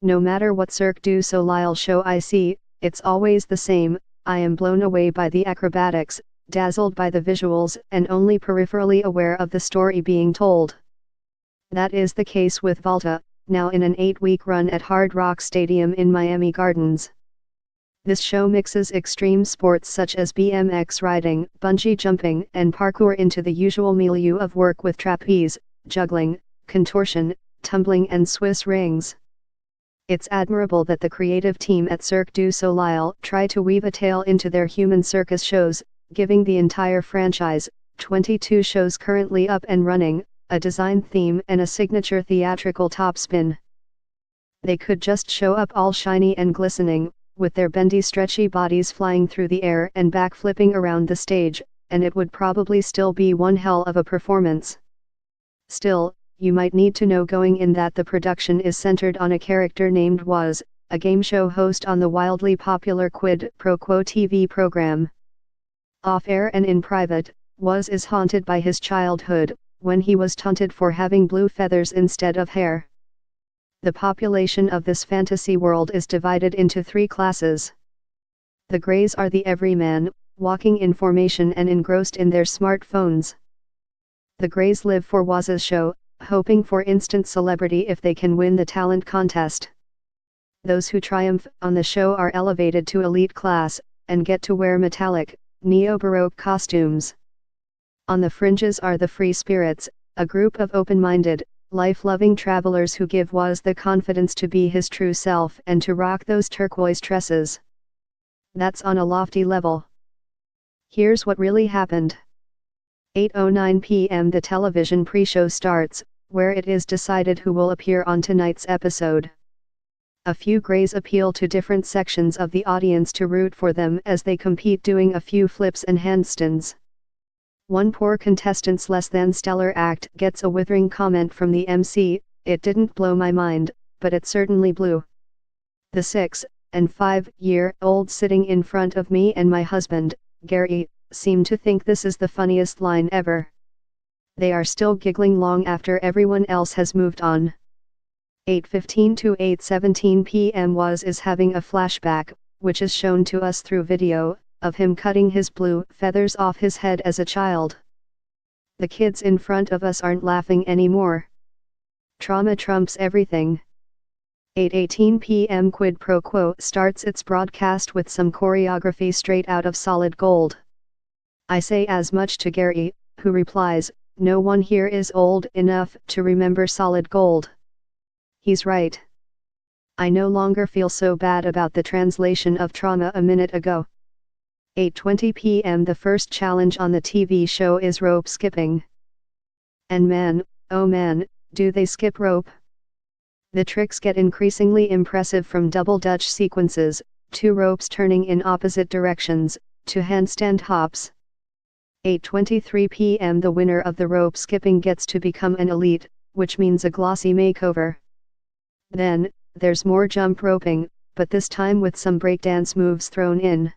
No matter what Cirque du Soleil show I see, it's always the same. I am blown away by the acrobatics, dazzled by the visuals, and only peripherally aware of the story being told. That is the case with Volta, now in an 8-week run at Hard Rock Stadium in Miami Gardens. This show mixes extreme sports such as BMX riding, bungee jumping, and parkour into the usual milieu of work with trapeze, juggling, contortion, tumbling and Swiss rings. It's admirable that the creative team at Cirque du Soleil try to weave a tale into their human circus shows, giving the entire franchise, 22 shows currently up and running, a design theme and a signature theatrical topspin. They could just show up all shiny and glistening, with their bendy stretchy bodies flying through the air and backflipping around the stage, and it would probably still be one hell of a performance. Still, you might need to know going in that the production is centered on a character named Woz, a game show host on the wildly popular Quid Pro Quo TV program. Off-air and in private, Woz is haunted by his childhood, when he was taunted for having blue feathers instead of hair. The population of this fantasy world is divided into 3 classes. The Greys are the everyman, walking in formation and engrossed in their smartphones. The Greys live for Woz's show, hoping for instant celebrity if they can win the talent contest. Those who triumph on the show are elevated to elite class, and get to wear metallic, neo-Baroque costumes. On the fringes are the free spirits, a group of open-minded, life-loving travelers who give Woz the confidence to be his true self and to rock those turquoise tresses. That's on a lofty level. Here's what really happened. 8:09 p.m. the television pre-show starts, where it is decided who will appear on tonight's episode. A few Greys appeal to different sections of the audience to root for them as they compete doing a few flips and handstands. One poor contestant's less than stellar act gets a withering comment from the MC, "It didn't blow my mind, but it certainly blew." The 6 and 5-year-olds sitting in front of me and my husband, Gary, seem to think this is the funniest line ever. They are still giggling long after everyone else has moved on. 8:15 to 8:17 p.m. Woz is having a flashback, which is shown to us through video, of him cutting his blue feathers off his head as a child. The kids in front of us aren't laughing anymore. Trauma trumps everything. 8:18 p.m. Quid Pro Quo starts its broadcast with some choreography straight out of Solid Gold. I say as much to Gary, who replies, "No one here is old enough to remember Solid Gold." He's right. I no longer feel so bad about the translation of trauma a minute ago. 8:20 p.m. the first challenge on the TV show is rope skipping. And man, oh man, do they skip rope. The tricks get increasingly impressive, from double Dutch sequences, to ropes turning in opposite directions, to handstand hops. 8:23 p.m. the winner of the rope skipping gets to become an elite, which means a glossy makeover. Then, there's more jump roping, but this time with some breakdance moves thrown in.